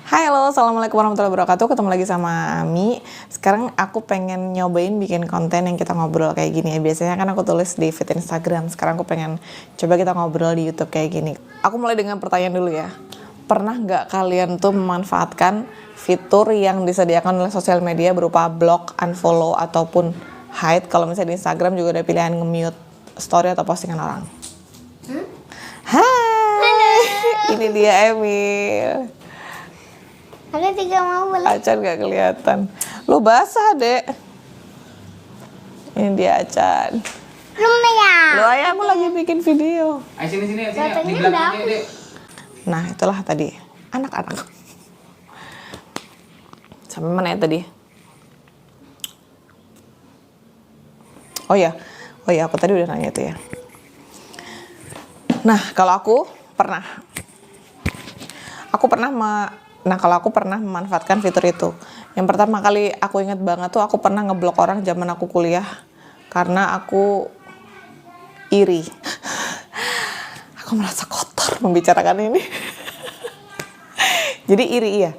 Hai halo, assalamualaikum warahmatullahi wabarakatuh. Ketemu lagi sama Ami. Sekarang aku pengen nyobain bikin konten yang kita ngobrol kayak gini ya. Biasanya kan aku tulis di feed Instagram. Sekarang aku pengen coba kita ngobrol di YouTube kayak gini. Aku mulai dengan pertanyaan dulu ya. Pernah nggak kalian tuh memanfaatkan fitur yang disediakan oleh sosial media berupa block, unfollow, ataupun hide? Kalau misalnya di Instagram juga ada pilihan nge-mute story atau postingan orang. Hai, ini dia Emil. Ada 3 mau boleh? Acan gak kelihatan. Lu basah, Dek. Ini dia Acan. Lumayan. Lu ayah aku lagi bikin video. Ayo sini di Katanya belakangnya ada. dek. Nah, itulah tadi. Anak-anak. Sampai mana ya tadi? Oh ya, aku tadi udah nanya itu ya. Nah, kalau aku pernah kalau aku pernah memanfaatkan fitur itu. Yang pertama kali aku ingat banget tuh aku pernah ngeblok orang zaman aku kuliah karena aku iri. Aku merasa kotor membicarakan ini. Jadi iri iya.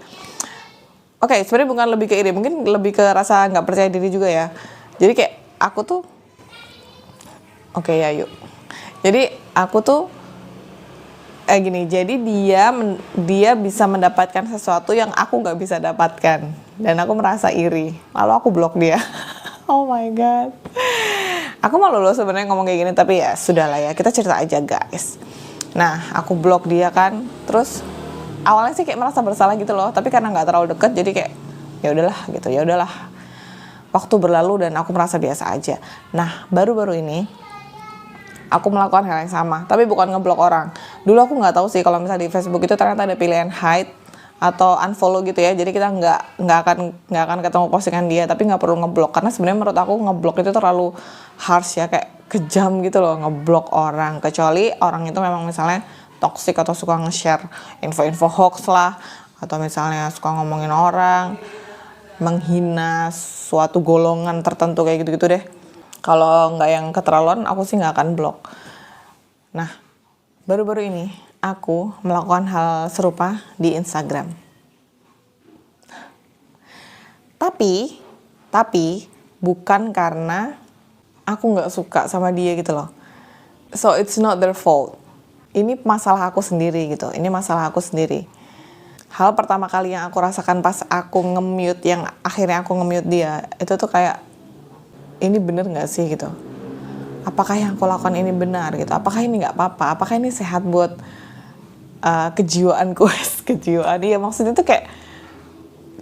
Oke, sebenarnya bukan lebih ke iri, mungkin lebih ke rasa nggak percaya diri juga ya. Jadi kayak aku tuh, oke ya yuk. Jadi aku tuh gini, jadi dia bisa mendapatkan sesuatu yang aku nggak bisa dapatkan dan aku merasa iri, lalu aku blok dia. Oh my god, aku malu loh sebenarnya ngomong kayak gini, tapi ya sudahlah ya, kita cerita aja guys. Nah, aku blok dia kan, terus awalnya sih kayak merasa bersalah gitu loh, tapi karena nggak terlalu deket jadi kayak ya udahlah gitu, ya udahlah. Waktu berlalu dan aku merasa biasa aja. Nah, baru-baru ini aku melakukan hal yang sama, tapi bukan ngeblok orang. Dulu aku nggak tahu sih kalau misalnya di Facebook itu ternyata ada pilihan hide atau unfollow gitu ya. Jadi kita nggak akan ketemu postingan dia, tapi nggak perlu ngeblok karena sebenarnya menurut aku ngeblok itu terlalu harsh ya, kayak kejam gitu loh ngeblok orang. Kecuali orang itu memang misalnya toxic atau suka nge-share info-info hoax lah, atau misalnya suka ngomongin orang, menghina suatu golongan tertentu kayak gitu-gitu deh. Kalau nggak yang keterlaluan, aku sih nggak akan blok. Nah, baru-baru ini aku melakukan hal serupa di Instagram. Tapi bukan karena aku nggak suka sama dia gitu loh. So it's not their fault. Ini masalah aku sendiri gitu. Ini masalah aku sendiri. Hal pertama kali yang aku rasakan pas aku nge-mute, yang akhirnya aku nge-mute dia, itu tuh kayak, ini bener gak sih gitu? Apakah yang aku lakukan ini benar gitu? Apakah ini gak apa-apa? Apakah ini sehat buat kejiwaanku? Kejiwaan, iya maksudnya tuh kayak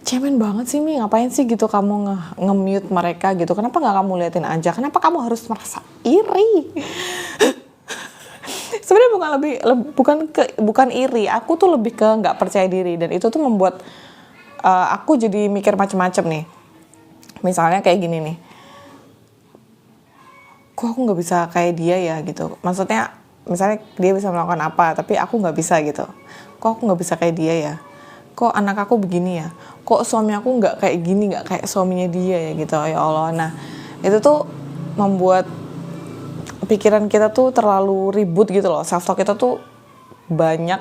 cemen banget sih Mi, ngapain sih gitu kamu nge-mute mereka gitu? Kenapa gak kamu liatin aja? Kenapa kamu harus merasa iri? Sebenarnya bukan iri, aku tuh lebih ke nggak percaya diri, dan itu tuh membuat aku jadi mikir macem-macem nih. Misalnya kayak gini nih, kok aku nggak bisa kayak dia ya gitu. Maksudnya misalnya dia bisa melakukan apa tapi aku nggak bisa gitu. Kok aku nggak bisa kayak dia ya, kok anak aku begini ya, kok suami aku nggak kayak gini, nggak kayak suaminya dia ya gitu. Ya Allah. Nah itu tuh membuat pikiran kita tuh terlalu ribut gitu loh. Self talk kita tuh banyak,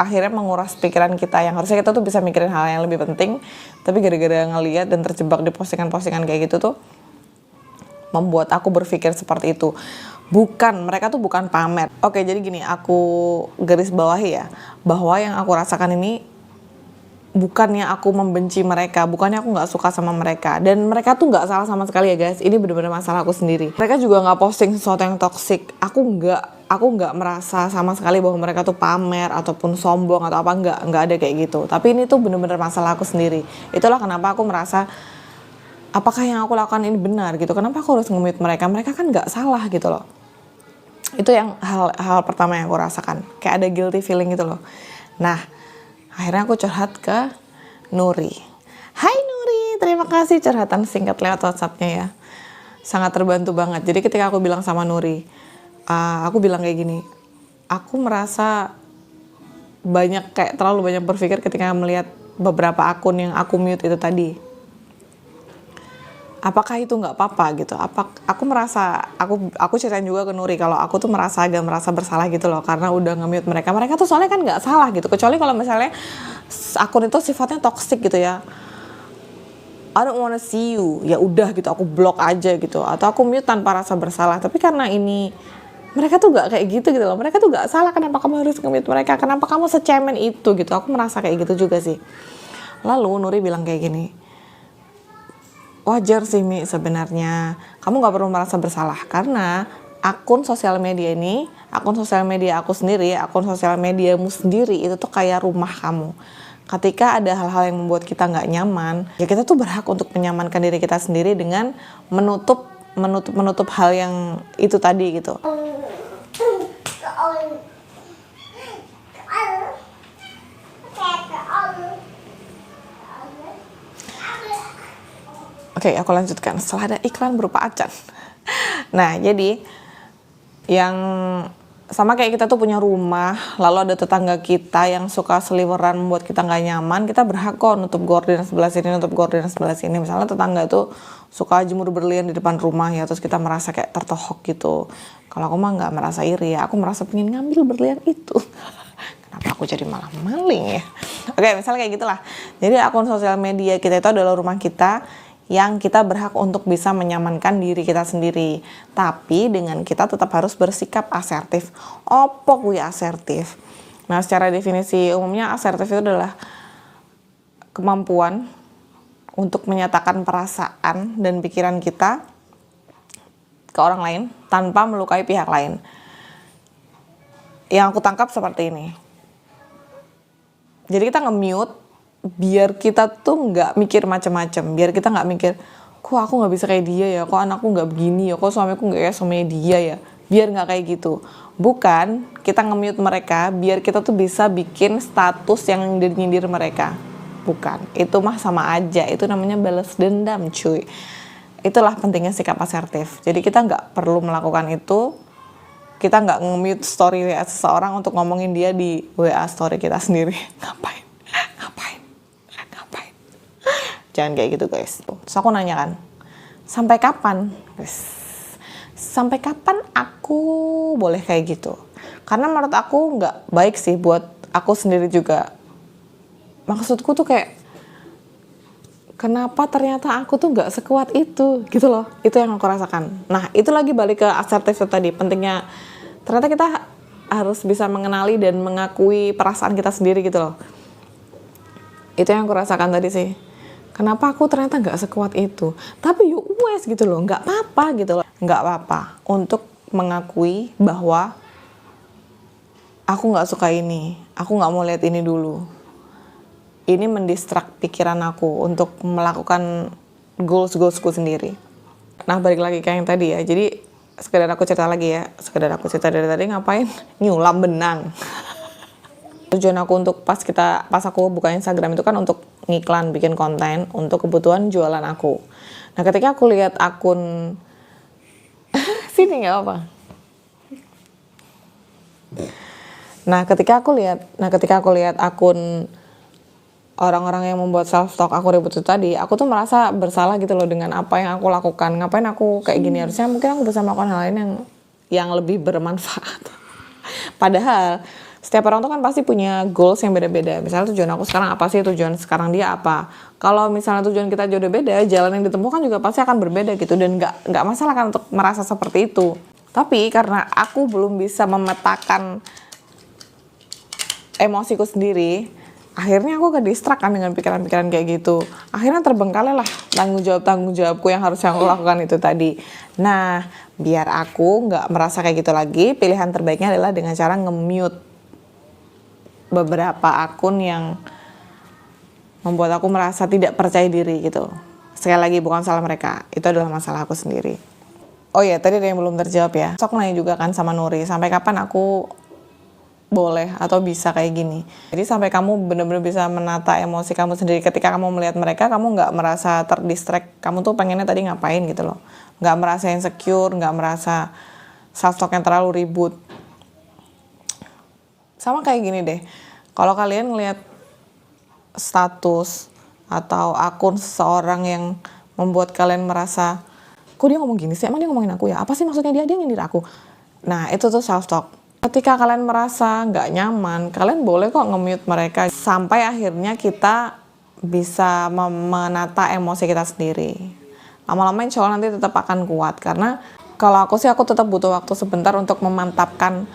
akhirnya menguras pikiran kita yang harusnya kita tuh bisa mikirin hal yang lebih penting, tapi gara-gara ngelihat dan terjebak di postingan-postingan kayak gitu tuh membuat aku berpikir seperti itu. Mereka tuh bukan pamer. Oke, jadi gini, aku garis bawahi ya, bahwa yang aku rasakan ini bukannya aku membenci mereka, bukannya aku nggak suka sama mereka, dan mereka tuh nggak salah sama sekali ya guys. Ini benar-benar masalah aku sendiri. Mereka juga nggak posting sesuatu yang toksik. Aku nggak merasa sama sekali bahwa mereka tuh pamer ataupun sombong atau apa, nggak ada kayak gitu. Tapi ini tuh benar-benar masalah aku sendiri. Itulah kenapa aku merasa, apakah yang aku lakukan ini benar gitu? Kenapa aku harus nge-mute mereka? Mereka kan nggak salah gitu loh. Itu yang hal pertama yang aku rasakan. Kayak ada guilty feeling gitu loh. Nah, akhirnya aku curhat ke Nuri. Hai Nuri, terima kasih curhatan singkat lewat WhatsApp-nya ya. Sangat terbantu banget. Jadi ketika aku bilang sama Nuri, aku bilang kayak gini, aku merasa terlalu banyak berpikir ketika melihat beberapa akun yang aku mute itu tadi. apakah itu nggak apa-apa gitu? Aku merasa, aku ceritain juga ke Nuri kalau aku tuh agak merasa bersalah gitu loh karena udah nge-mute mereka tuh soalnya kan nggak salah gitu, kecuali kalau misalnya akun itu sifatnya toxic gitu ya, I don't wanna see you, ya udah gitu, aku blok aja gitu, atau aku mute tanpa rasa bersalah. Tapi karena ini mereka tuh gak kayak gitu loh, mereka tuh gak salah, kenapa kamu harus nge-mute mereka, kenapa kamu secemen itu gitu. Aku merasa kayak gitu juga sih. Lalu Nuri bilang kayak gini, wajar sih Mi sebenarnya, kamu gak perlu merasa bersalah, karena akun sosial media ini, akun sosial media aku sendiri, akun sosial mediamu sendiri, itu tuh kayak rumah kamu. Ketika ada hal-hal yang membuat kita nggak nyaman, ya kita tuh berhak untuk menyamankan diri kita sendiri dengan menutup hal yang itu tadi gitu. Oke, aku lanjutkan setelah ada iklan berupa acan. Nah, jadi yang sama kayak kita tuh punya rumah, lalu ada tetangga kita yang suka seliweran membuat kita nggak nyaman, kita berhak kok nutup gorden sebelah sini, nutup gorden sebelah sini. Misalnya tetangga itu suka jemur berlian di depan rumah ya, terus kita merasa kayak tertohok gitu. Kalau aku mah nggak merasa iri ya, aku merasa pengen ngambil berlian itu. Kenapa aku jadi malah maling ya? Oke, misalnya kayak gitulah. Jadi akun sosial media kita itu adalah rumah kita, yang kita berhak untuk bisa menyamankan diri kita sendiri. Tapi dengan kita tetap harus bersikap asertif. Opo kuwi asertif? Nah, secara definisi umumnya asertif itu adalah kemampuan untuk menyatakan perasaan dan pikiran kita ke orang lain tanpa melukai pihak lain. Yang aku tangkap seperti ini. Jadi kita nge-mute biar kita tuh nggak mikir macam-macam, biar kita nggak mikir, kok aku nggak bisa kayak dia ya, kok anakku nggak begini ya, kok suamiku nggak kayak suaminya dia ya, biar nggak kayak gitu. Bukan kita nge-mute mereka biar kita tuh bisa bikin status yang nyindir mereka. Bukan, itu mah sama aja, itu namanya balas dendam cuy. Itulah pentingnya sikap asertif. Jadi kita nggak perlu melakukan itu, kita nggak nge-mute story WA seseorang untuk ngomongin dia di WA story kita sendiri. Ngapain? Jangan kayak gitu guys. Terus aku nanya kan, sampai kapan guys? Sampai kapan aku boleh kayak gitu? Karena menurut aku nggak baik sih buat aku sendiri juga. Maksudku tuh kayak, kenapa ternyata aku tuh nggak sekuat itu gitu loh. Itu yang aku rasakan. Nah itu lagi balik ke asertif tadi, pentingnya ternyata kita harus bisa mengenali dan mengakui perasaan kita sendiri gitu loh. Itu yang aku rasakan tadi sih. Kenapa aku ternyata nggak sekuat itu? Tapi yuk wes gitu loh, nggak apa-apa gitu loh. Nggak apa-apa untuk mengakui bahwa aku nggak suka ini, aku nggak mau lihat ini dulu. Ini mendistrak pikiran aku untuk melakukan goalsku sendiri. Nah balik lagi kayak yang tadi ya, jadi sekedar aku cerita lagi ya, sekedar aku cerita dari tadi ngapain? Nyulam benang. Tujuan aku untuk pas aku buka Instagram itu kan untuk ngiklan, bikin konten untuk kebutuhan jualan aku. Nah ketika aku lihat akun sini nggak apa. Nah ketika aku lihat akun orang-orang yang membuat self talk aku ribut itu tadi, aku tuh merasa bersalah gitu loh dengan apa yang aku lakukan. Ngapain aku kayak gini? Harusnya mungkin aku bisa melakukan hal lain yang lebih bermanfaat. Padahal setiap orang tuh kan pasti punya goals yang beda-beda. Misalnya tujuan aku sekarang apa sih, tujuan sekarang dia apa. Kalau misalnya tujuan kita jodoh beda, jalan yang ditempuh kan juga pasti akan berbeda gitu. Dan nggak masalah kan untuk merasa seperti itu. Tapi karena aku belum bisa memetakan emosiku sendiri, akhirnya aku ke-distract kan dengan pikiran-pikiran kayak gitu. Akhirnya terbengkalai lah tanggung jawabku yang harusnya aku lakukan itu tadi. Nah, biar aku nggak merasa kayak gitu lagi, pilihan terbaiknya adalah dengan cara nge-mute beberapa akun yang membuat aku merasa tidak percaya diri gitu. Sekali lagi bukan salah mereka, itu adalah masalah aku sendiri. Oh iya, tadi ada yang belum terjawab ya. So, aku nanya juga kan sama Nuri, sampai kapan aku boleh atau bisa kayak gini. Jadi sampai kamu benar-benar bisa menata emosi kamu sendiri ketika kamu melihat mereka, kamu nggak merasa terdistract. Kamu tuh pengennya tadi ngapain gitu loh. Nggak merasa insecure, nggak merasa self-talk yang terlalu ribut. Sama kayak gini deh, kalau kalian ngelihat status atau akun seseorang yang membuat kalian merasa, kok dia ngomong gini sih, emang dia ngomongin aku ya? Apa sih maksudnya dia nyindir aku? Nah itu tuh self talk. Ketika kalian merasa nggak nyaman, kalian boleh kok nge-mute mereka sampai akhirnya kita bisa menata emosi kita sendiri. Lama-lama insya Allah nanti tetap akan kuat, karena kalau aku sih aku tetap butuh waktu sebentar untuk memantapkan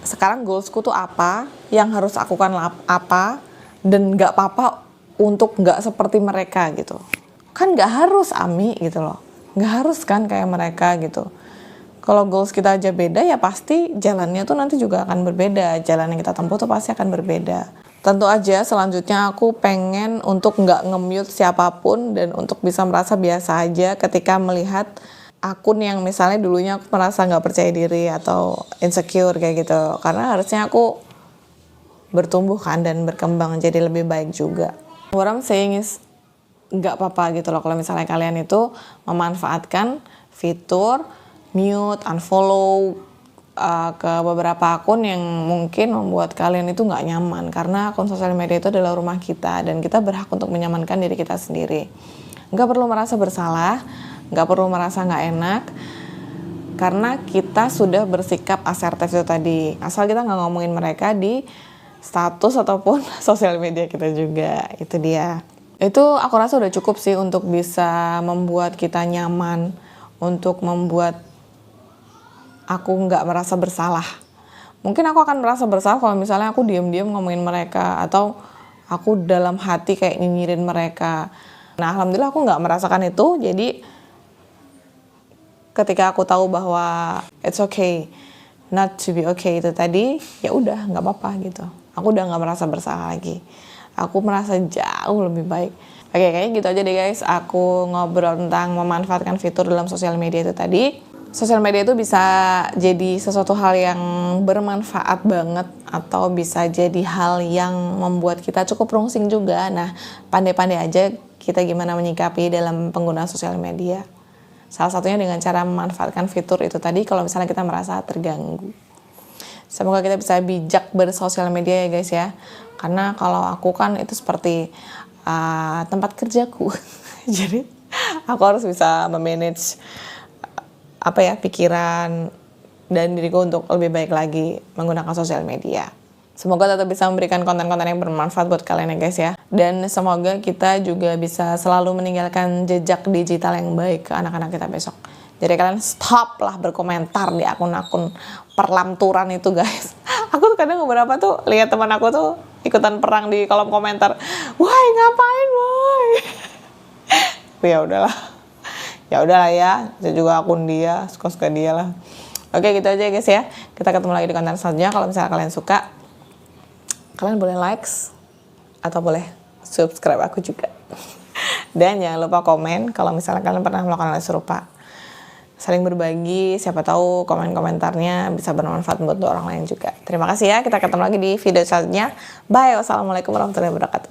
sekarang goalsku tuh apa, yang harus aku lakukan apa, dan nggak apa-apa untuk nggak seperti mereka gitu. Kan nggak harus Ami gitu loh, nggak harus kan kayak mereka gitu. Kalau goals kita aja beda ya pasti jalannya tuh nanti juga akan berbeda, jalan yang kita tempuh tuh pasti akan berbeda. Tentu aja selanjutnya aku pengen untuk nggak nge-mute siapapun dan untuk bisa merasa biasa aja ketika melihat akun yang misalnya dulunya aku merasa nggak percaya diri atau insecure kayak gitu. Karena harusnya aku bertumbuh kan dan berkembang jadi lebih baik juga. What I'm saying is nggak apa-apa gitu loh kalau misalnya kalian itu memanfaatkan fitur mute, unfollow ke beberapa akun yang mungkin membuat kalian itu nggak nyaman, karena akun sosial media itu adalah rumah kita dan kita berhak untuk menyamankan diri kita sendiri. Nggak perlu merasa bersalah, nggak perlu merasa nggak enak, karena kita sudah bersikap asertif itu tadi. Asal kita nggak ngomongin mereka di status ataupun sosial media kita juga, itu dia. Itu aku rasa udah cukup sih untuk bisa membuat kita nyaman, untuk membuat aku nggak merasa bersalah. Mungkin aku akan merasa bersalah kalau misalnya aku diam-diam ngomongin mereka, atau aku dalam hati kayak nyinyirin mereka. Nah, alhamdulillah aku nggak merasakan itu. Jadi ketika aku tahu bahwa it's okay not to be okay itu tadi, ya udah nggak apa-apa gitu. Aku udah nggak merasa bersalah lagi. Aku merasa jauh lebih baik. Oke, kayaknya gitu aja deh guys. Aku ngobrol tentang memanfaatkan fitur dalam sosial media itu tadi. Sosial media itu bisa jadi sesuatu hal yang bermanfaat banget, atau bisa jadi hal yang membuat kita cukup rungsing juga. Nah, pandai-pandai aja kita gimana menyikapi dalam penggunaan sosial media. Salah satunya dengan cara memanfaatkan fitur itu tadi kalau misalnya kita merasa terganggu. Semoga kita bisa bijak bersosial media ya guys ya. Karena kalau aku kan itu seperti tempat kerjaku. Jadi aku harus bisa memanage pikiran dan diriku untuk lebih baik lagi menggunakan sosial media. Semoga tetap bisa memberikan konten-konten yang bermanfaat buat kalian ya guys ya. Dan semoga kita juga bisa selalu meninggalkan jejak digital yang baik ke anak-anak kita besok. Jadi kalian stop lah berkomentar di akun-akun perlamturan itu guys. Aku tuh kadang beberapa tuh lihat teman aku tuh ikutan perang di kolom komentar. Wah ngapain boy? Tapi ya udahlah ya, itu juga akun dia, suka-suka dia lah. Oke gitu aja guys ya, kita ketemu lagi di konten selanjutnya. Kalau misalnya kalian suka, kalian boleh likes atau boleh subscribe aku juga. Dan jangan lupa komen kalau misalnya kalian pernah melakukan hal serupa. Saling berbagi, siapa tahu komen-komentarnya bisa bermanfaat buat orang lain juga. Terima kasih ya, kita ketemu lagi di video selanjutnya. Bye, wassalamualaikum warahmatullahi wabarakatuh.